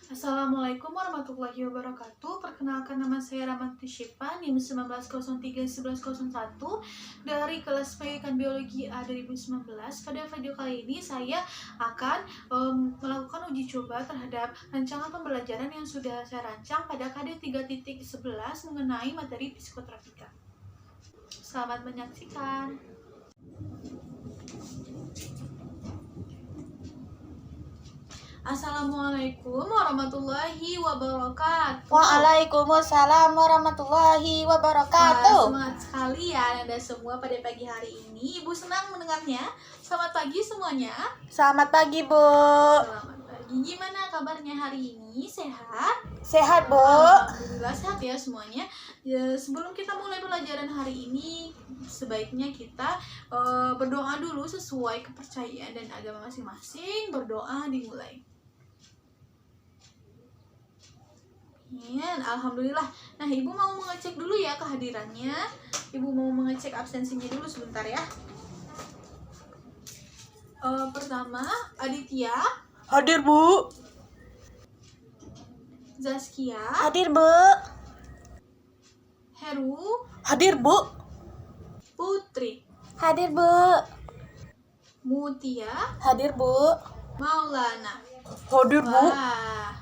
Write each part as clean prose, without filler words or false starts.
Assalamualaikum warahmatullahi wabarakatuh. Perkenalkan, nama saya Rahmati Syifa, NIM 19031101 dari kelas pendidikan biologi A 2019. Pada video kali ini saya akan melakukan uji coba terhadap rancangan pembelajaran yang sudah saya rancang pada KD 3.11 mengenai materi psikotropika. Selamat menyaksikan. Assalamualaikum warahmatullahi wabarakatuh. Waalaikumsalam warahmatullahi wabarakatuh. Semangat sekali ya Anda semua pada pagi hari ini. Ibu senang mendengarnya. Selamat pagi semuanya. Selamat pagi, Bu. Selamat pagi. Gimana kabarnya hari ini? Sehat? Sehat, Bu. Alhamdulillah sehat ya semuanya. Ya, sebelum kita mulai pelajaran hari ini, sebaiknya kita berdoa dulu sesuai kepercayaan dan agama masing-masing. Berdoa dimulai. Ya, alhamdulillah. Nah, Ibu mau mengecek dulu ya kehadirannya. Ibu mau mengecek absensinya dulu sebentar ya. Pertama, Aditya, Hadir, Bu. Zaskia, Hadir, Bu. Heru, Hadir, Bu. Putri, Hadir, Bu. Mutia, Hadir, Bu. Maulana. Hadir, Bu. Wah,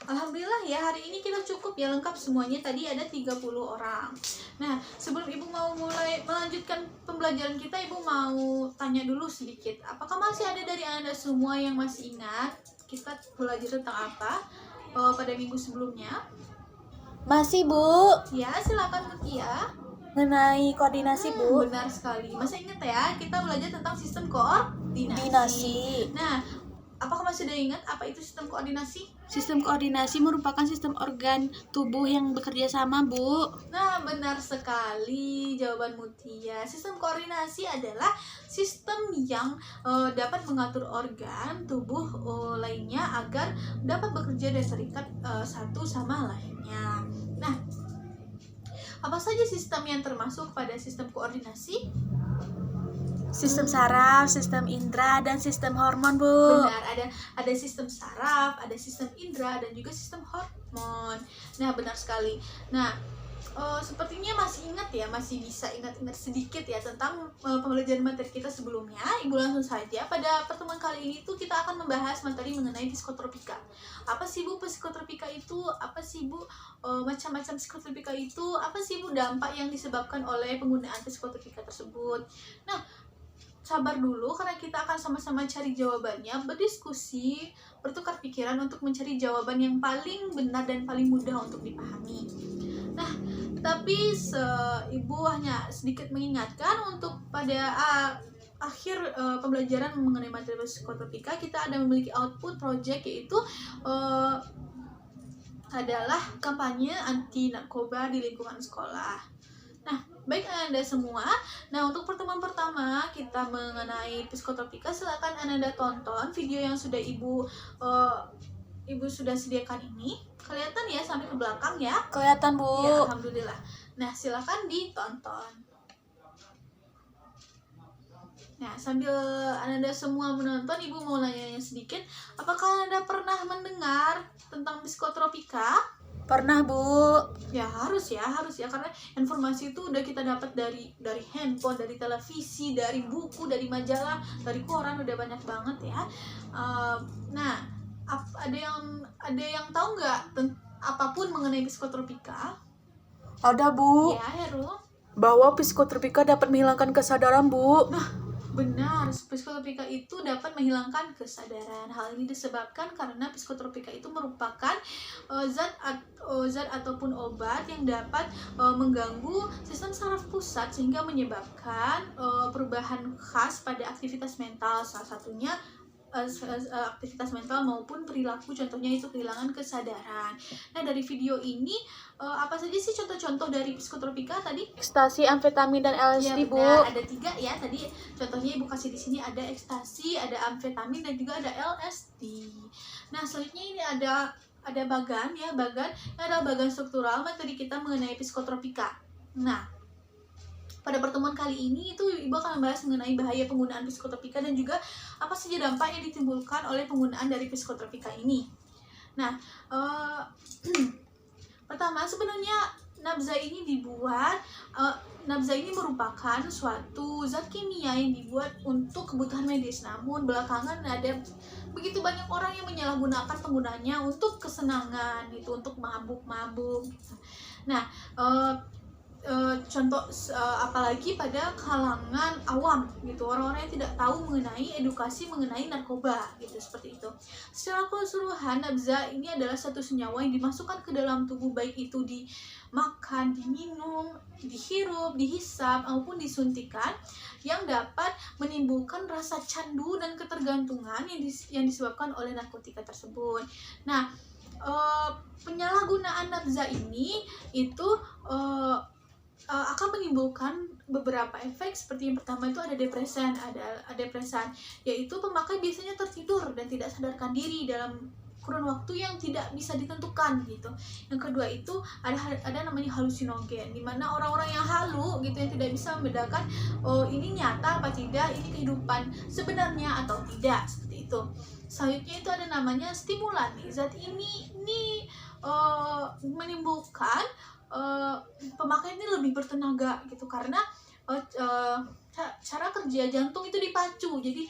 alhamdulillah ya, hari ini kita cukup ya, lengkap semuanya. Tadi ada 30 orang. Nah, sebelum Ibu mau mulai melanjutkan pembelajaran kita, Ibu mau tanya dulu sedikit. Apakah masih ada dari Anda semua yang masih ingat kita belajar tentang apa pada minggu sebelumnya? Masih, Bu. Ya, silakan Mutia. Mengenai koordinasi, Bu. Benar sekali. Masih ingat ya, kita belajar tentang sistem koordinasi. Koordinasi. Nah, apakah masih ada ingat apa itu sistem koordinasi? Sistem koordinasi merupakan sistem organ tubuh yang bekerja sama, Bu. Nah, benar sekali jawaban Mutia. Sistem koordinasi adalah sistem yang dapat mengatur organ tubuh lainnya agar dapat bekerja dan terikat satu sama lainnya. Nah, apa saja sistem yang termasuk pada sistem koordinasi? Sistem saraf, sistem indera, dan sistem hormon, Bu. Benar, ada sistem saraf, ada sistem indera, dan juga sistem hormon. Nah, benar sekali. Nah, sepertinya masih ingat ya, masih bisa ingat-ingat sedikit ya tentang pembelajaran materi kita sebelumnya. Ibu langsung saja, pada pertemuan kali ini tuh kita akan membahas materi mengenai psikotropika. Apa sih Bu psikotropika itu? Apa sih Bu macam-macam psikotropika itu? Apa sih Bu dampak yang disebabkan oleh penggunaan psikotropika tersebut? Nah, sabar dulu karena kita akan sama-sama cari jawabannya, berdiskusi, bertukar pikiran untuk mencari jawaban yang paling benar dan paling mudah untuk dipahami. Nah, tapi Ibu hanya sedikit mengingatkan untuk pada akhir pembelajaran mengenai materi psikotropika kita ada memiliki output project, yaitu adalah kampanye anti narkoba di lingkungan sekolah. Nah, baik Anda semua. Nah, untuk pertemuan pertama kita mengenai psikotropika, silakan Anda tonton video yang sudah Ibu sudah sediakan ini. Kelihatan ya sampai ke belakang ya? Kelihatan, Bu. Ya, alhamdulillah. Nah, silakan ditonton. Nah, sambil Anda semua menonton, Ibu mau nanya sedikit. Apakah Anda pernah mendengar tentang psikotropika? Pernah, Bu. Ya harus ya karena informasi itu udah kita dapat dari handphone, dari televisi, dari buku, dari majalah, dari koran, udah banyak banget ya. Nah, ada yang tahu nggak apapun mengenai psikotropika? Ada, Bu. Ya, Heru. Bahwa psikotropika dapat menghilangkan kesadaran, Bu. Nah, benar, psikotropika itu dapat menghilangkan kesadaran. Hal ini disebabkan karena psikotropika itu merupakan zat ataupun obat yang dapat mengganggu sistem saraf pusat sehingga menyebabkan perubahan khas pada aktivitas mental, salah satunya aktivitas mental maupun perilaku, contohnya itu kehilangan kesadaran. Nah, dari video ini apa saja sih contoh-contoh dari psikotropika tadi? Ekstasi, amfetamin, dan LSD, Ya, Bu. benar. Ada 3 ya tadi. Contohnya Ibu kasih di sini, ada ekstasi, ada amfetamin, dan juga ada LSD. Nah, selanjutnya ini ada bagan ya, bagan ini adalah bagan struktural materi kita mengenai psikotropika. Nah, pada pertemuan kali ini itu Ibu akan membahas mengenai bahaya penggunaan psikotropika dan juga apa saja dampak yang ditimbulkan oleh penggunaan dari psikotropika ini. Nah, eh, pertama sebenarnya nabza ini dibuat nabza ini merupakan suatu zat kimia yang dibuat untuk kebutuhan medis. Namun belakangan ada begitu banyak orang yang menyalahgunakan penggunanya untuk kesenangan gitu, untuk mabuk-mabuk gitu. Nah, contoh apalagi pada kalangan awam gitu, orang-orang yang tidak tahu mengenai edukasi mengenai narkoba gitu, seperti itu. Secara keseluruhan nabza ini adalah satu senyawa yang dimasukkan ke dalam tubuh, baik itu dimakan, diminum, dihirup, dihisap maupun disuntikan, yang dapat menimbulkan rasa candu dan ketergantungan yang disebabkan oleh narkotika tersebut. Nah, penyalahgunaan nabza ini itu akan menimbulkan beberapa efek, seperti yang pertama itu ada depresan, yaitu pemakai biasanya tertidur dan tidak sadarkan diri dalam kurun waktu yang tidak bisa ditentukan gitu. Yang kedua itu ada namanya halusinogen, dimana orang-orang yang halu gitu, yang tidak bisa membedakan ini nyata apa tidak, ini kehidupan sebenarnya atau tidak, seperti itu. Selanjutnya itu ada namanya stimulan. Zat ini menimbulkan pemakaian ini lebih bertenaga gitu, karena cara kerja jantung itu dipacu, jadi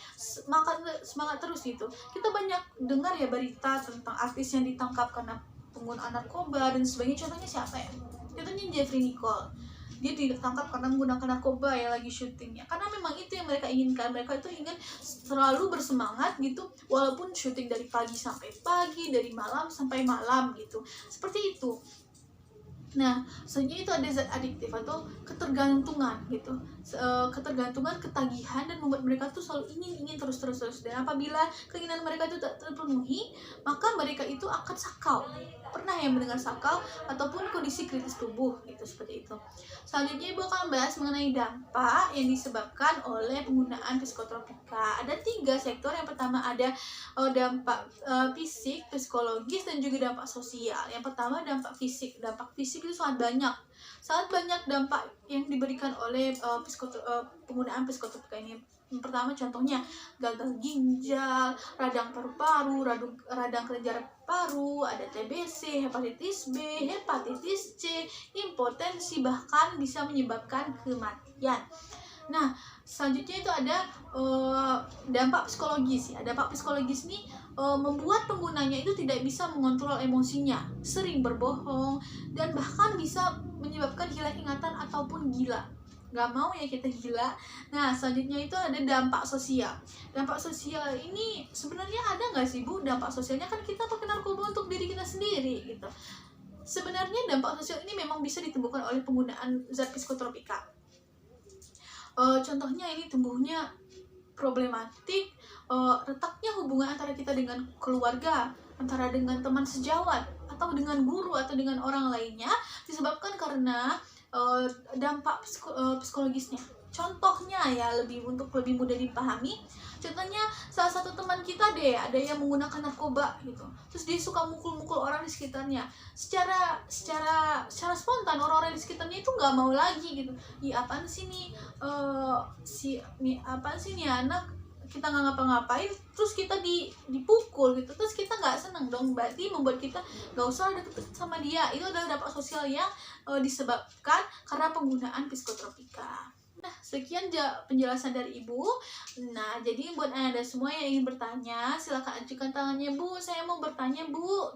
semangat terus gitu. Kita banyak dengar ya berita tentang artis yang ditangkap karena penggunaan narkoba dan sebagainya. Contohnya siapa ya? Contohnya Jeffrey Nicole. Dia ditangkap karena menggunakan narkoba ya lagi syutingnya, karena memang itu yang mereka inginkan. Mereka itu ingin selalu bersemangat gitu, walaupun syuting dari pagi sampai pagi, dari malam sampai malam gitu, seperti itu. Nah, selanjutnya itu ada zat adiktif atau ketergantungan gitu. Ketergantungan, ketagihan, dan membuat mereka tuh selalu ingin terus. Dan apabila keinginan mereka itu tak terpenuhi, maka mereka itu akan sakau. Pernah yang mendengar sakau ataupun kondisi kritis tubuh gitu, seperti itu. Selanjutnya Ibu akan bahas mengenai dampak yang disebabkan oleh penggunaan psikotropika. Ada 3 sektor. Yang pertama ada dampak fisik, psikologis, dan juga dampak sosial. Yang pertama dampak fisik. Dampak fisik itu sangat banyak dampak yang diberikan oleh penggunaan psikotropika ini. Yang pertama contohnya gagal ginjal, radang paru-paru, radang kelenjar paru, ada TBC, hepatitis B, hepatitis C, impotensi, bahkan bisa menyebabkan kematian. Nah, selanjutnya itu ada dampak psikologis ya. Dampak psikologis ini membuat penggunanya itu tidak bisa mengontrol emosinya, sering berbohong, dan bahkan bisa menyebabkan hilang ingatan ataupun gila. Gak mau ya kita gila. Nah, selanjutnya itu ada dampak sosial. Dampak sosial ini sebenarnya ada nggak sih Bu? Dampak sosialnya kan kita pakai narkoba untuk diri kita sendiri gitu. Sebenarnya dampak sosial ini memang bisa ditemukan oleh penggunaan zat psikotropika. Contohnya ini tumbuhnya problematik, retaknya hubungan antara kita dengan keluarga, antara dengan teman sejawat, atau dengan guru, atau dengan orang lainnya, disebabkan karena dampak psikologisnya. Contohnya ya, untuk lebih mudah dipahami, contohnya salah satu teman kita deh ada yang menggunakan narkoba gitu, terus dia suka mukul-mukul orang di sekitarnya. Secara spontan orang-orang di sekitarnya itu nggak mau lagi gitu. Apaan sih nih apaan sih nih anak, kita nggak ngapa-ngapain terus kita dipukul gitu, terus kita nggak seneng dong. Berarti membuat kita nggak usah deket sama dia. Itu adalah dampak sosial yang disebabkan karena penggunaan psikotropika. Nah, sekian penjelasan dari Ibu. Nah, jadi buat Anda semua yang ingin bertanya, silakan ajukan tangannya Bu. Saya mau bertanya Bu.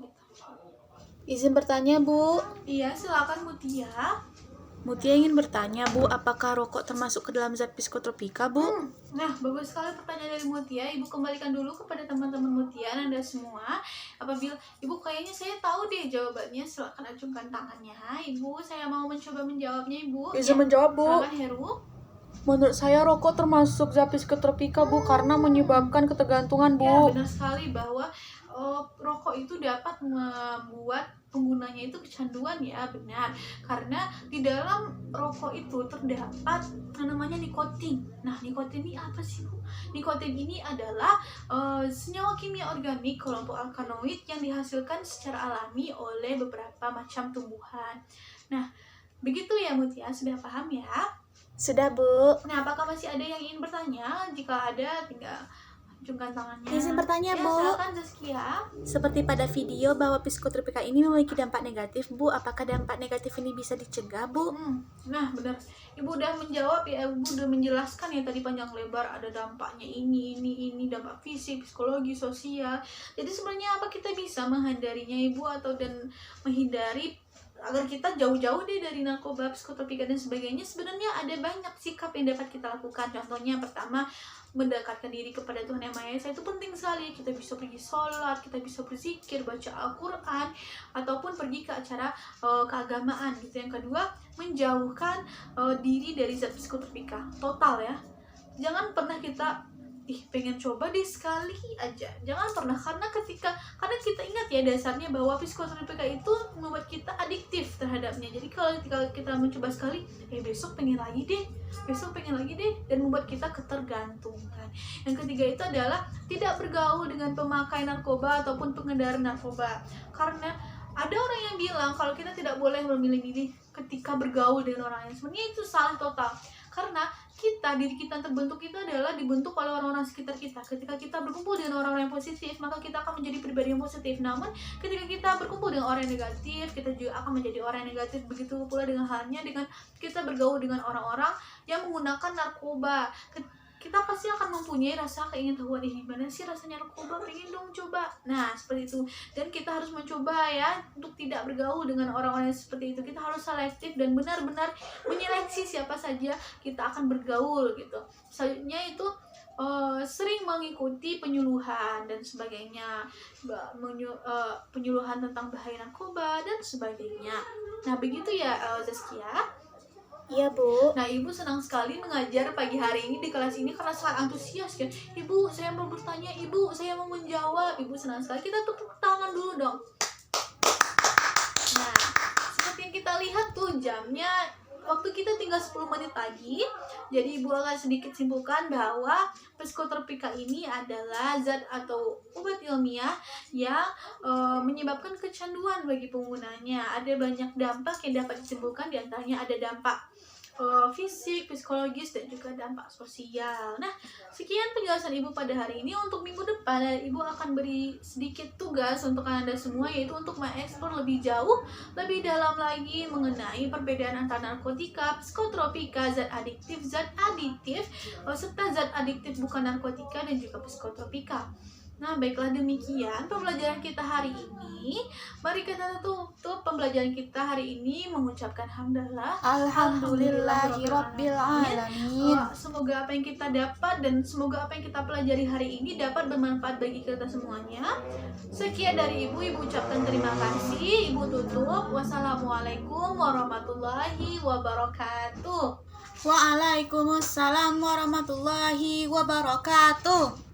Izin bertanya, Bu. Iya, silakan Mutia. Mutia ingin bertanya, Bu, apakah rokok termasuk ke dalam zat psikotropika, Bu? Nah, bagus sekali pertanyaan dari Mutia. Ibu kembalikan dulu kepada teman-teman Mutia, Anda semua. Apabila Ibu kayaknya saya tahu deh jawabannya, silakan acungkan tangannya. Ibu, saya mau mencoba menjawabnya, Ibu. Izin menjawab, Bu. Silakan Heru. Menurut saya rokok termasuk zat psikotropika, Bu, karena menyebabkan ketergantungan, Bu. Ya, benar sekali bahwa rokok itu dapat membuat penggunanya itu kecanduan ya, benar. Karena di dalam rokok itu terdapat namanya nikotin. Nah, nikotin ini apa sih, Bu? Nikotin ini adalah senyawa kimia organik kelompok alkaloid yang dihasilkan secara alami oleh beberapa macam tumbuhan. Nah, begitu ya Mutia, sudah paham ya? Sudah, Bu. Nah, apakah masih ada yang ingin bertanya? Jika ada, tinggal acungkan tangannya. Izin bertanya, Ya, Bu. silakan Zaskia. Seperti pada video bahwa psikotropika ini memiliki dampak negatif, Bu. Apakah dampak negatif ini bisa dicegah, Bu? Nah, benar. Ibu udah menjawab ya, Ibu udah menjelaskan ya tadi panjang lebar, ada dampaknya ini, dampak fisik, psikologi, sosial. Jadi sebenarnya apa kita bisa menghindarinya Ibu atau dan menghindari agar kita jauh-jauh deh dari narkoba, psikotropika dan sebagainya. Sebenarnya ada banyak sikap yang dapat kita lakukan. Contohnya pertama, mendekatkan diri kepada Tuhan Yang Maha Esa itu penting sekali. Kita bisa pergi sholat, kita bisa berzikir, baca Al-Quran, ataupun pergi ke acara keagamaan gitu. Yang kedua, menjauhkan diri dari zat psikotropika total ya. Jangan pernah kita pengen coba deh sekali aja, jangan pernah, karena kita ingat ya dasarnya bahwa psikotropika itu membuat kita adiktif terhadapnya. Jadi kalau kita mencoba sekali, besok pengen lagi deh, dan membuat kita ketergantungan. Yang ketiga itu adalah tidak bergaul dengan pemakai narkoba ataupun pengendara narkoba, karena ada orang yang bilang kalau kita tidak boleh memilih diri ketika bergaul dengan orang lain. Sebenarnya itu salah total, karena diri kita terbentuk itu adalah dibentuk oleh orang-orang sekitar kita. Ketika kita berkumpul dengan orang-orang yang positif, maka kita akan menjadi pribadi yang positif. Namun ketika kita berkumpul dengan orang yang negatif, kita juga akan menjadi orang yang negatif. Begitu pula dengan halnya dengan kita bergaul dengan orang-orang yang menggunakan narkoba. Kita pasti akan mempunyai rasa keingintahuan, gimana sih rasanya narkoba, pengen dong coba. Nah, seperti itu. Dan kita harus mencoba ya untuk tidak bergaul dengan orang-orang yang seperti itu. Kita harus selektif dan benar-benar menyeleksi siapa saja kita akan bergaul gitu. Selanjutnya itu sering mengikuti penyuluhan dan sebagainya, penyuluhan tentang bahaya narkoba dan sebagainya. Nah, begitu ya Zaskia. Iya, Bu. Nah, Ibu senang sekali mengajar pagi hari ini di kelas ini karena sangat antusias kan. Ibu, saya mau bertanya, Ibu, saya mau menjawab. Ibu senang sekali. Kita tepuk tangan dulu dong. Nah, seperti yang kita lihat tuh jamnya, waktu kita tinggal 10 menit lagi. Jadi Ibu akan sedikit simpulkan bahwa psikotropika ini adalah zat atau obat ilmiah yang menyebabkan kecanduan bagi penggunanya. Ada banyak dampak yang dapat disimpulkan, diantaranya ada dampak fisik, psikologis, dan juga dampak sosial. Nah, sekian penjelasan Ibu pada hari ini. Untuk minggu depan, Ibu akan beri sedikit tugas untuk Anda semua, yaitu untuk mengeksplor lebih jauh, lebih dalam lagi mengenai perbedaan antara narkotika, psikotropika, zat adiktif, serta zat adiktif bukan narkotika dan juga psikotropika. Nah, baiklah, demikian pembelajaran kita hari ini. Mari kita tutup pembelajaran kita hari ini mengucapkan hamdalah. Alhamdulillahirabbil alamin. Semoga apa yang kita dapat dan semoga apa yang kita pelajari hari ini dapat bermanfaat bagi kita semuanya. Sekian dari Ibu ucapkan terima kasih. Ibu tutup. Wassalamualaikum warahmatullahi wabarakatuh. Waalaikumsalam warahmatullahi wabarakatuh.